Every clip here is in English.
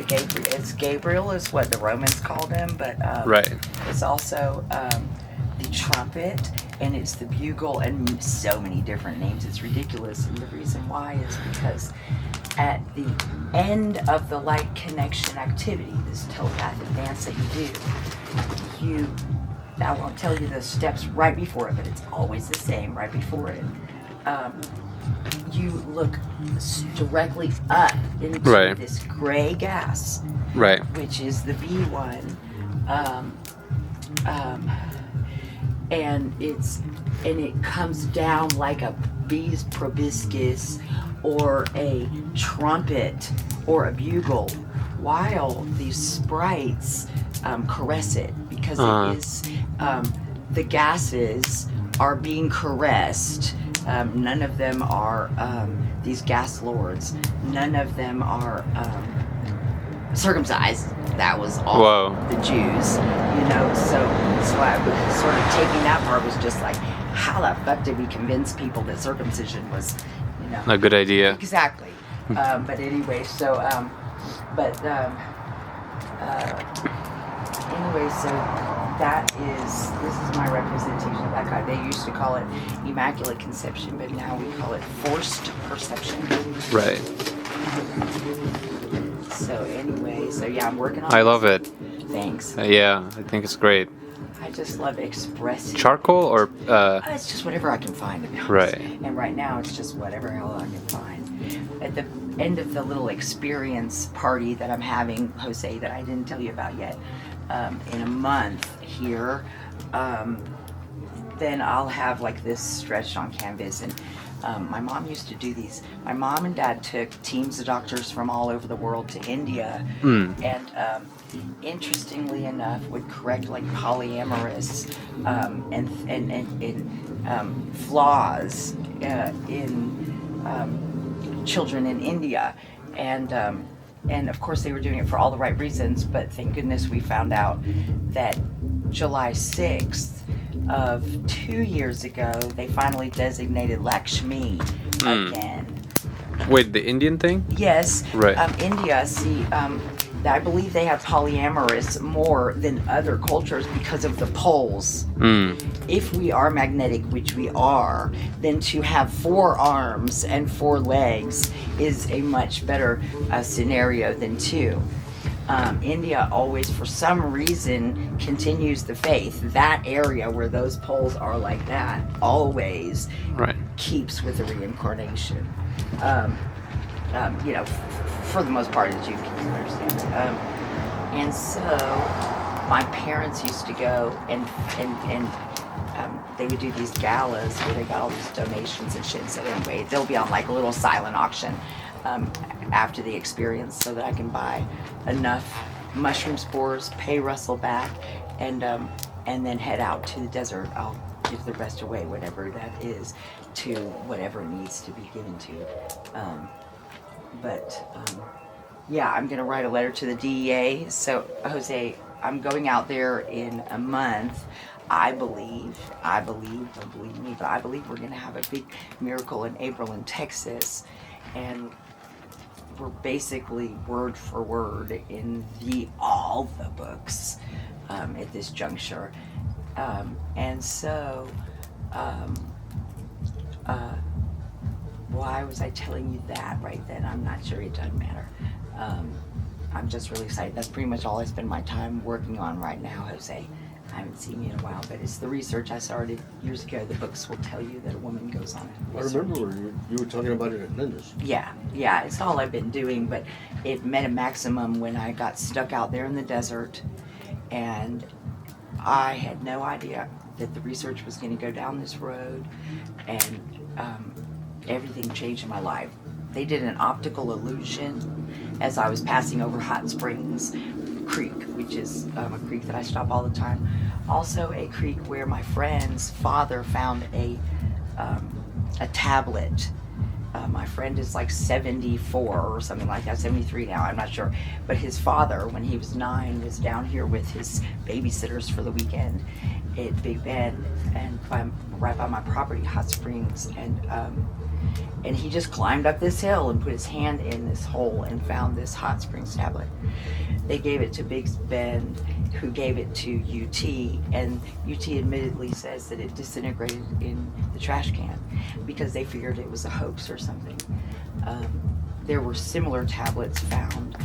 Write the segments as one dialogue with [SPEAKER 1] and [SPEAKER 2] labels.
[SPEAKER 1] It's Gabriel is what the Romans called him, but
[SPEAKER 2] Right.
[SPEAKER 1] it's also the trumpet, and it's the bugle, and so many different names. It's ridiculous, and the reason why is because at the end of the light connection activity, this telepathic dance that you do, I won't tell you the steps right before it, but it's always the same right before it. You look directly up into
[SPEAKER 2] Right.
[SPEAKER 1] this gray gas,
[SPEAKER 2] Right.
[SPEAKER 1] which is the B1, and it comes down like a bee's proboscis or a trumpet or a bugle, while these sprites caress it, because it is the gases are being caressed. None of them are these gas lords. None of them are circumcised. That was all
[SPEAKER 2] Whoa.
[SPEAKER 1] the Jews, So I was sort of taking that part, was just like, how the fuck did we convince people that circumcision was,
[SPEAKER 2] A good idea.
[SPEAKER 1] Exactly. But anyway, so anyway, so this is my representation of that guy. They used to call it Immaculate Conception, but now we call it Forced Perception.
[SPEAKER 2] Right.
[SPEAKER 1] So anyway, yeah, I'm working on
[SPEAKER 2] I love it.
[SPEAKER 1] Thanks.
[SPEAKER 2] Yeah, I think it's great.
[SPEAKER 1] I just love expressing.
[SPEAKER 2] Charcoal or
[SPEAKER 1] It's just whatever I can find, to be honest.
[SPEAKER 2] Right.
[SPEAKER 1] And right now it's just whatever hell I can find. At the end of the little experience party that I'm having, Jose, that I didn't tell you about yet, in a month here, then I'll have like this stretched on canvas. And my mom used to do these. My mom and dad took teams of doctors from all over the world to India, and interestingly enough, would correct like polyamorous and flaws in children in India, and of course they were doing it for all the right reasons. But thank goodness we found out that July 6th of 2 years ago, they finally designated Lakshmi again.
[SPEAKER 2] Wait, the Indian thing?
[SPEAKER 1] Yes.
[SPEAKER 2] Right.
[SPEAKER 1] India, see, I believe they have polyamorous more than other cultures because of the poles. If we are magnetic, which we are, then to have 4 arms and 4 legs is a much better scenario than 2. India always, for some reason, continues the faith. That area where those poles are like that always keeps with the reincarnation. For the most part, as you can understand. And so, my parents used to go and they would do these galas where they got all these donations and shit. So anyway, they'll be on like a little silent auction after the experience, so that I can buy enough mushroom spores, pay Russell back, and then head out to the desert. I'll give the rest away, whatever that is, to whatever needs to be given to. Yeah, I'm gonna write a letter to the DEA. So Jose, I'm going out there in a month. I believe, don't believe me, but I believe we're gonna have a big miracle in April in Texas, and we're basically word for word in all the books at this juncture. And so, why was I telling you that right then? I'm not sure, it doesn't matter. I'm just really excited. That's pretty much all I spend my time working on right now, Jose. I haven't seen you in a while, but it's the research I started years ago. The books will tell you that a woman goes on it.
[SPEAKER 3] I remember you were talking about it at Linda's.
[SPEAKER 1] Yeah, it's all I've been doing, but it met a maximum when I got stuck out there in the desert, and I had no idea that the research was going to go down this road, and everything changed in my life. They did an optical illusion as I was passing over Hot Springs Creek, which is a creek that I stop all the time. Also a creek where my friend's father found a tablet. My friend is like 74 or something like that, 73 now, I'm not sure. But his father, when he was 9, was down here with his babysitters for the weekend at Big Bend, and right by my property, Hot Springs. And And he just climbed up this hill and put his hand in this hole and found this hot springs tablet. They gave it to Big Ben, who gave it to UT, and UT admittedly says that it disintegrated in the trash can because they figured it was a hoax or something. There were similar tablets found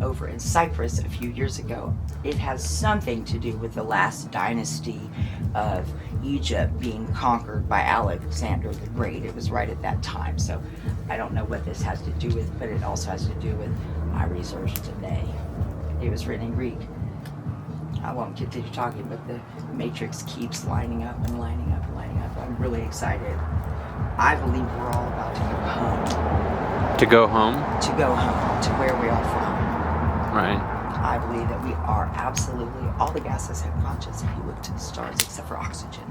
[SPEAKER 1] over in Cyprus a few years ago. It has something to do with the last dynasty of Egypt being conquered by Alexander the Great. It was right at that time, so I don't know what this has to do with, but it also has to do with my research today. It was written in Greek. I won't continue talking, but the matrix keeps lining up and lining up and lining up. I'm really excited. I believe we're all about to go home.
[SPEAKER 2] To go home?
[SPEAKER 1] To go home, to where we are from.
[SPEAKER 2] Right.
[SPEAKER 1] I believe that we are absolutely, all the gases have conscience if you look to the stars, except for oxygen.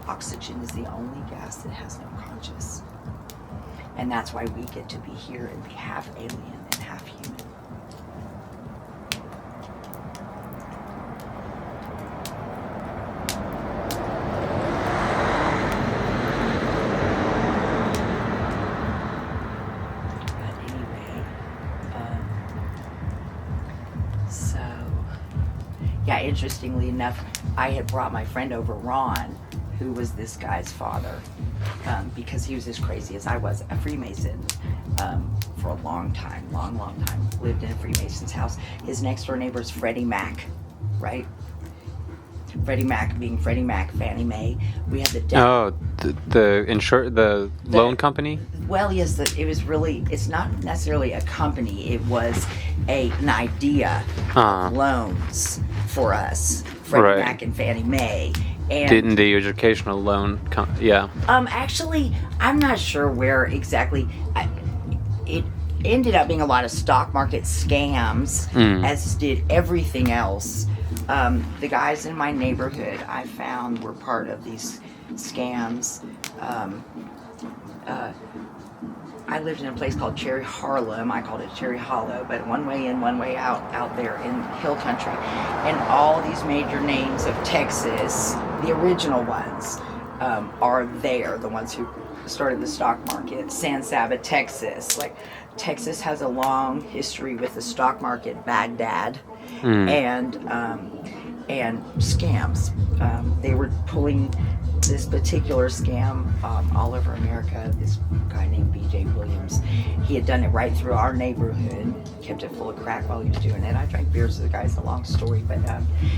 [SPEAKER 1] Oxygen is the only gas that has no conscience. And that's why we get to be here and be half alien and half human. Yeah, interestingly enough, I had brought my friend over, Ron, who was this guy's father, because he was as crazy as I was, a Freemason for a long time, long time. Lived in a Freemason's house. His next door neighbor is Freddie Mac, right? Freddie Mac being Freddie Mac, Fannie Mae. We had the
[SPEAKER 2] the loan company?
[SPEAKER 1] Well, yes, it was really, it's not necessarily a company. It was an idea of loans for us, Freddie Mac and Fannie Mae. And
[SPEAKER 2] didn't the educational loan
[SPEAKER 1] actually, I'm not sure where exactly. It ended up being a lot of stock market scams, as did everything else. The guys in my neighborhood I found were part of these scams. I lived in a place called Cherry Harlem. I called it Cherry Hollow, but one way in, one way out there in hill country. And all these major names of Texas, the original ones, are there, the ones who started the stock market. San Saba, Texas. Like, Texas has a long history with the stock market, Baghdad, and scams. They were pulling this particular scam all over America. This guy named B.J. Williams, he had done it right through our neighborhood, kept it full of crack while he was doing it. I drank beers with the guy. It's a long story, but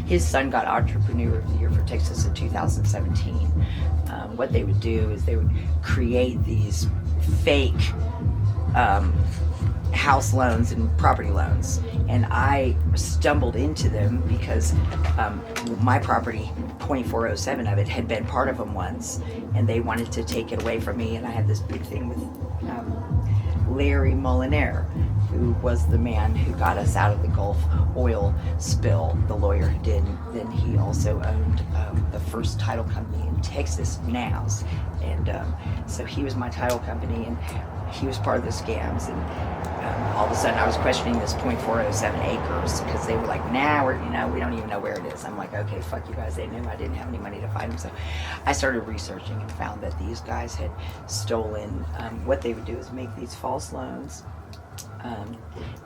[SPEAKER 1] his son got Entrepreneur of the Year for Texas in 2017. What they would do is they would create these fake house loans and property loans, and I stumbled into them because my property, 0.407 of it, had been part of them once, and they wanted to take it away from me. And I had this big thing with Larry Molinaire, who was the man who got us out of the Gulf oil spill, the lawyer who did. Then he also owned the first title company in Texas, NAS, and so he was my title company, and he was part of the scams. And all of a sudden I was questioning this 0.407 acres because they were like, nah, we don't even know where it is. I'm like, okay, fuck you guys. They knew I didn't have any money to find them. So I started researching and found that these guys had stolen, what they would do is make these false loans,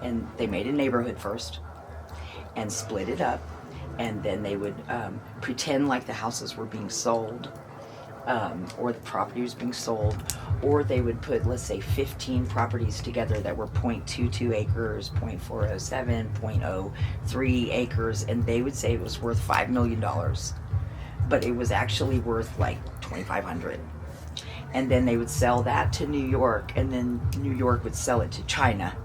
[SPEAKER 1] and they made a neighborhood first and split it up, and then they would pretend like the houses were being sold, or the property was being sold, or they would put, let's say, 15 properties together that were 0.22 acres, 0.407, 0.03 acres, and they would say it was worth $5 million, but it was actually worth like $2,500. And then they would sell that to New York, and then New York would sell it to China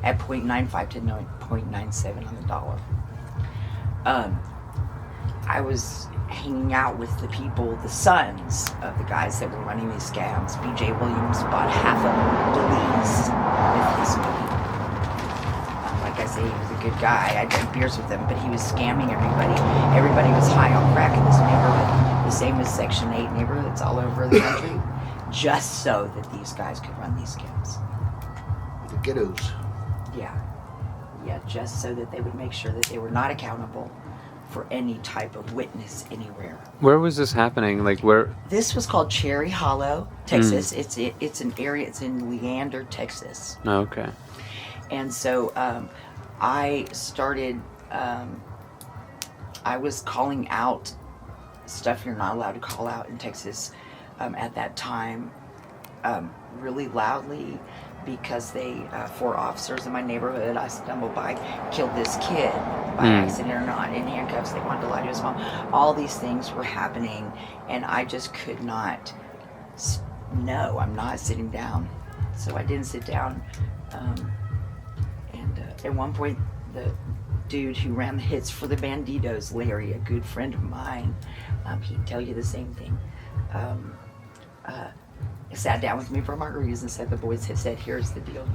[SPEAKER 1] at 0.95 to 0.97 on the dollar. I was hanging out with the people, the sons of the guys that were running these scams. B.J. Williams bought half of Belize with his money. Like I say, he was a good guy. I drank beers with him, but he was scamming everybody. Everybody was high on crack in this neighborhood, the same as Section 8 neighborhoods all over the country, just so that these guys could run these scams.
[SPEAKER 3] The ghettos.
[SPEAKER 1] Yeah, just so that they would make sure that they were not accountable for any type of witness anywhere.
[SPEAKER 2] Where was this happening? Like where?
[SPEAKER 1] This was called Cherry Hollow, Texas. It's an area. It's in Leander, Texas.
[SPEAKER 2] Oh, okay.
[SPEAKER 1] And so I started. I was calling out stuff you're not allowed to call out in Texas at that time, really loudly, because they 4 officers in my neighborhood I stumbled by killed this kid by accident or not in handcuffs. They wanted to lie to his mom. All these things were happening, and I just could not. No, I'm not sitting down. So I didn't sit down. And at one point, the dude who ran the hits for the Bandidos, Larry, a good friend of mine, he'd tell you the same thing. Sat down with me for margaritas and said, the boys had said, here's the deal,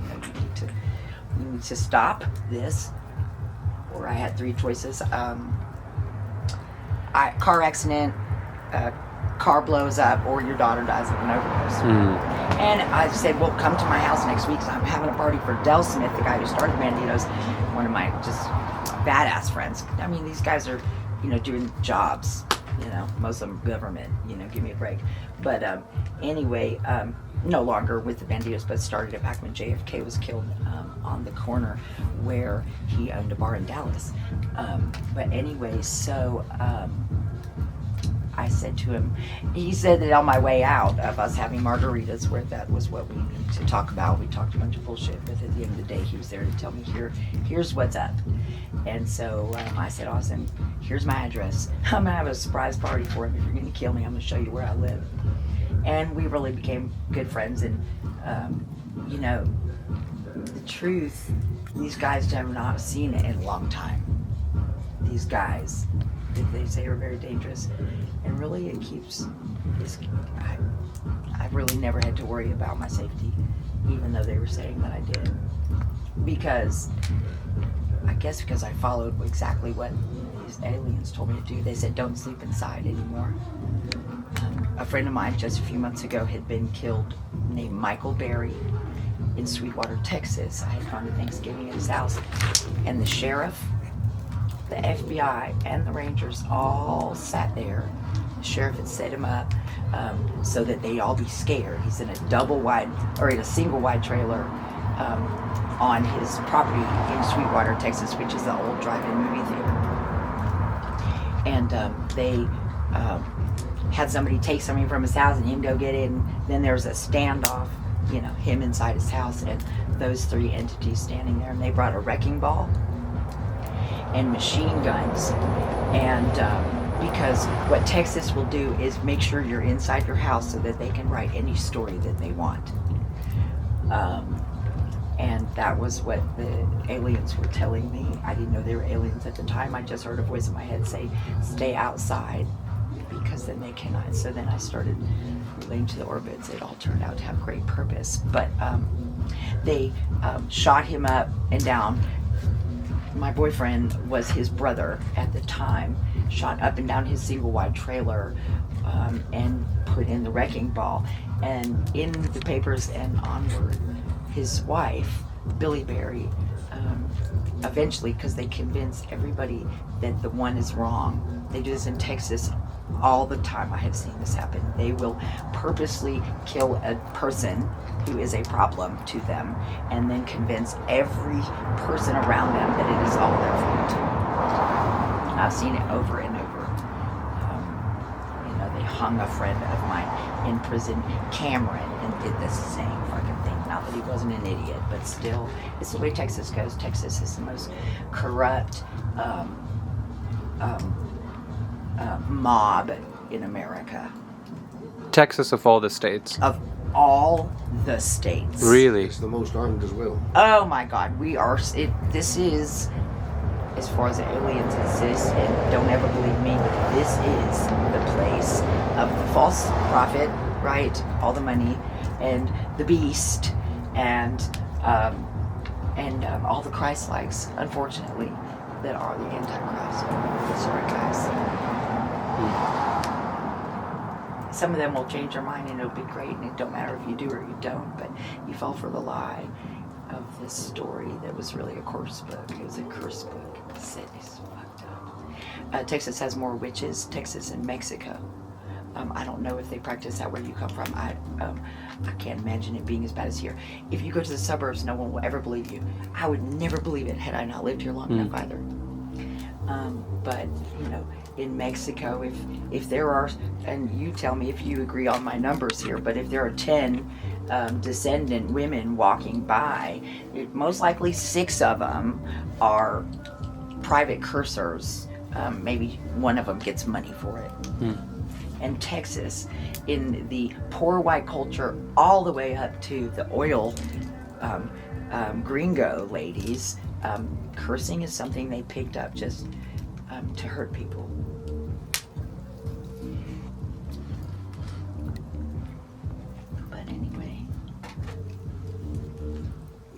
[SPEAKER 1] you need to stop this. Or I had 3 choices. Car accident, car blows up, or your daughter dies of an overdose. And I said, well, come to my house next week, 'cause I'm having a party for Del Smith, the guy who started Bandidos, one of my just badass friends. I mean, these guys are, doing jobs, most of them government, give me a break. But anyway, no longer with the Bandidos, but started it back when JFK was killed on the corner where he owned a bar in Dallas. But anyway, so I said to him, he said that on my way out of us having margaritas, where that was what we needed to talk about. We talked a bunch of bullshit, but at the end of the day, he was there to tell me, here's what's up. And so I said, awesome, here's my address. I'm gonna have a surprise party for him. If you're gonna kill me, I'm gonna show you where I live. And we really became good friends. And the truth, these guys have not seen it in a long time. These guys, they say, are very dangerous. And really, it keeps. I've really never had to worry about my safety, even though they were saying that I did. Because I followed exactly what these aliens told me to do. They said, don't sleep inside anymore. A friend of mine just a few months ago had been killed, named Michael Berry, in Sweetwater, Texas. I had gone to Thanksgiving at his house, and the sheriff, the FBI, and the Rangers all sat there. The sheriff had set him up so that they'd all be scared. He's in a single wide trailer on his property in Sweetwater, Texas, which is the old drive-in movie theater. And they had somebody take something from his house and him go get it, and then there was a standoff, him inside his house and those 3 entities standing there, and they brought a wrecking ball and machine guns. And because what Texas will do is make sure you're inside your house so that they can write any story that they want. And that was what the aliens were telling me. I didn't know they were aliens at the time. I just heard a voice in my head say, stay outside, because then they cannot. So then I started relating to the orbits. It all turned out to have great purpose. But they shot him up and down. My boyfriend was his brother at the time, shot up and down his single wide trailer and put in the wrecking ball. And in the papers and onward, his wife, Billy Berry, eventually, because they convince everybody that the one is wrong. They do this in Texas all the time. I have seen this happen. They will purposely kill a person who is a problem to them, and then convince every person around them that it is all their fault. I've seen it over and over. They hung a friend of mine in prison, Cameron, and did the same fucking thing. Not that he wasn't an idiot, but still, it's the way Texas goes. Texas is the most corrupt mob in America.
[SPEAKER 2] Texas of all the states.
[SPEAKER 1] Of all the states.
[SPEAKER 2] Really?
[SPEAKER 3] It's the most armed as well.
[SPEAKER 1] Oh my God, we are. This is, as far as the aliens exist, and don't ever believe me, this is the place of the false prophet, right? All the money, and the beast, and all the Christ-likes, unfortunately, that are the Antichrist. Sorry, guys. Some of them will change their mind and it'll be great, and it don't matter if you do or you don't, but you fall for the lie. of this story that was really a curse book. It was a curse book. It's fucked up. Texas has more witches. Texas and Mexico. I don't know if they practice that where you come from. I can't imagine it being as bad as here. If you go to the suburbs, no one will ever believe you. I would never believe it had I not lived here long enough either. But you know, in Mexico, if there are, and you tell me if you agree on my numbers here, but if there are 10 descendant women walking by, most likely 6 of them are private cursors. Maybe one of them gets money for it. And Texas, in the poor white culture, all the way up to the oil gringo ladies, cursing is something they picked up just to hurt people. But anyway.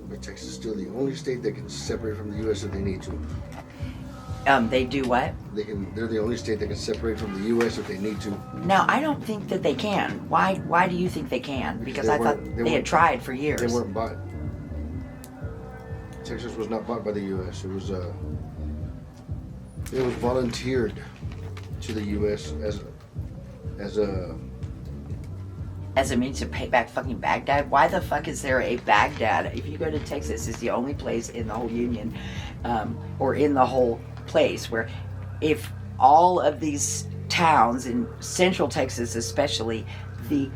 [SPEAKER 3] But Texas is still the only state that can separate from the U.S. if they need to.
[SPEAKER 1] They do what?
[SPEAKER 3] They're the only state that can separate from the U.S. if they need to.
[SPEAKER 1] Now, I don't think that they can. Why do you think they can? Because I thought they had tried for years.
[SPEAKER 3] They weren't bought. Texas was not bought by the U.S. It was volunteered to the U.S. as a
[SPEAKER 1] means to pay back fucking Baghdad? Why the fuck is there a Baghdad? If you go to Texas, it's the only place in the whole union, or in the whole place where if all of these towns in central Texas especially, the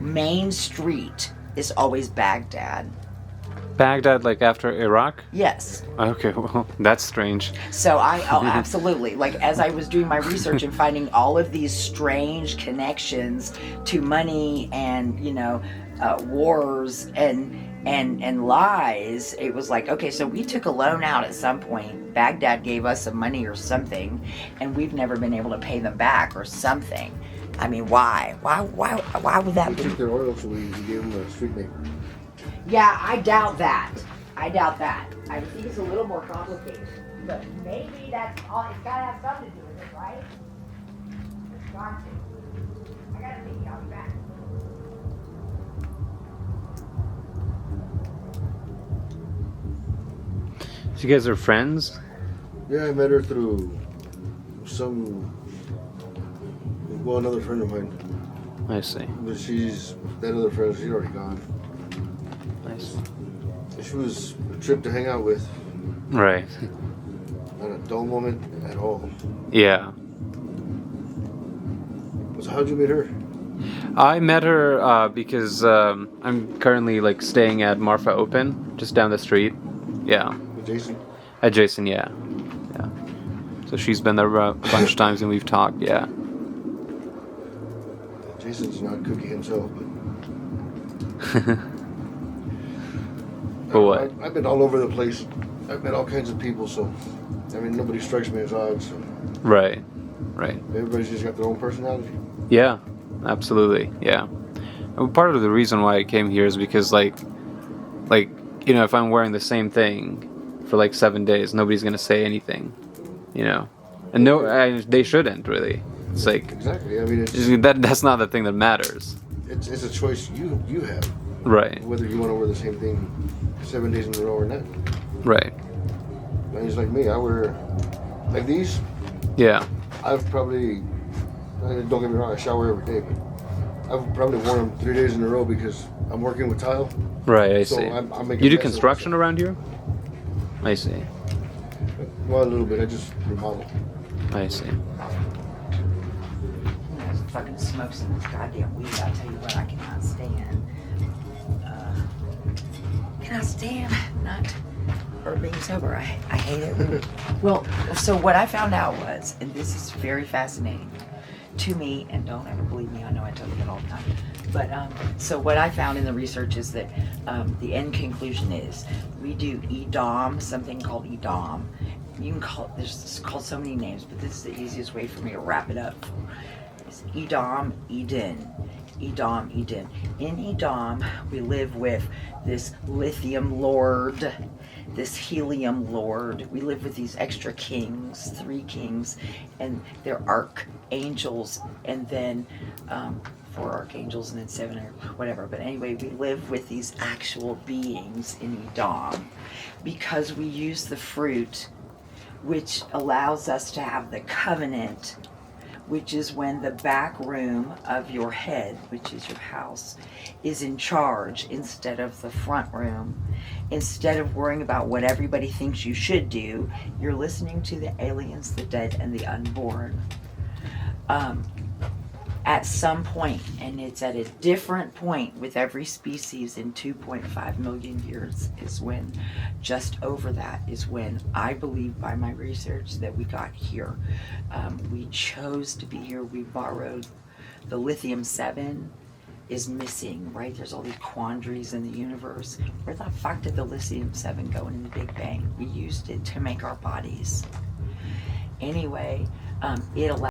[SPEAKER 1] main street is always Baghdad.
[SPEAKER 2] Baghdad, like after Iraq?
[SPEAKER 1] Yes.
[SPEAKER 2] Okay, well, that's strange.
[SPEAKER 1] So absolutely, like as I was doing my research and finding all of these strange connections to money and, you know, wars and lies, it was like, okay, so we took a loan out at some point. Baghdad gave us some money or something, and we've never been able to pay them back or something. I mean, why? Why would that be?
[SPEAKER 3] We took their oil, so we gave them a street name.
[SPEAKER 1] Yeah, I doubt that. I think it's a little more complicated. But maybe that's all. It's got to have something to do with it, right? It's got to. I got to think. I'll be back.
[SPEAKER 2] So you guys are friends?
[SPEAKER 3] Yeah, I met her through another friend of mine.
[SPEAKER 2] I see.
[SPEAKER 3] But that other friend, she's already gone.
[SPEAKER 2] Nice.
[SPEAKER 3] She was a trip to hang out with.
[SPEAKER 2] Right.
[SPEAKER 3] Not a dull moment at all.
[SPEAKER 2] Yeah.
[SPEAKER 3] So how'd you meet her?
[SPEAKER 2] I met her because I'm currently like staying at Marfa Open, just down the street. Yeah.
[SPEAKER 3] With Jason?
[SPEAKER 2] At Jason, yeah. Yeah. So she's been there a bunch of times and we've talked, yeah.
[SPEAKER 3] Jason's not cookie himself, but...
[SPEAKER 2] But what?
[SPEAKER 3] I've been all over the place. I've met all kinds of people, so... I mean, nobody strikes me as odd, so...
[SPEAKER 2] Right. Right.
[SPEAKER 3] Everybody's just got their own personality.
[SPEAKER 2] Yeah. Absolutely. Yeah. And part of the reason why I came here is because, like, you know, if I'm wearing the same thing for like 7 days, nobody's gonna say anything, you know, and they shouldn't really. It's like
[SPEAKER 3] exactly. I mean,
[SPEAKER 2] that's not the thing that matters.
[SPEAKER 3] It's a choice you have.
[SPEAKER 2] Right.
[SPEAKER 3] Whether you want to wear the same thing 7 days in a row or not.
[SPEAKER 2] Right.
[SPEAKER 3] And it's like me. I wear like these.
[SPEAKER 2] Yeah.
[SPEAKER 3] I've probably, don't get me wrong, I shower every day, but I've probably worn them 3 days in a row because I'm working with tile.
[SPEAKER 2] Right, I
[SPEAKER 3] so
[SPEAKER 2] see.
[SPEAKER 3] I'm making
[SPEAKER 2] you do
[SPEAKER 3] messes
[SPEAKER 2] construction around here? I see.
[SPEAKER 3] Well, a little bit. I just remodel.
[SPEAKER 2] I see.
[SPEAKER 1] There's fucking smokes in this goddamn weed. I'll tell you what, I cannot stand. Not or being sober. I hate it. Well, so what I found out was, and this is very fascinating to me, and don't ever believe me, I know I tell you that all the time, but so what I found in the research is that the end conclusion is we do EDOM, something called EDOM. You can call it, it's called so many names, but this is the easiest way for me to wrap it up. It's EDOM, Eden. EDOM, Eden. In EDOM, we live with this lithium lord, this helium lord. We live with these extra kings, 3 kings, and they're archangels, and then 4 archangels and then 7 or whatever. But anyway, we live with these actual beings in Edom because we use the fruit, which allows us to have the covenant, which is when the back room of your head, which is your house, is in charge instead of the front room. Instead of worrying about what everybody thinks you should do, you're listening to the aliens, the dead, and the unborn. At some point, and it's at a different point with every species in 2.5 million years, is when, just over that, is when I believe by my research that we got here. We chose to be here. We borrowed the lithium-7 is missing, right? There's all these quandaries in the universe. Where the fuck did the lithium-7 go in the Big Bang? We used it to make our bodies. Anyway, it allows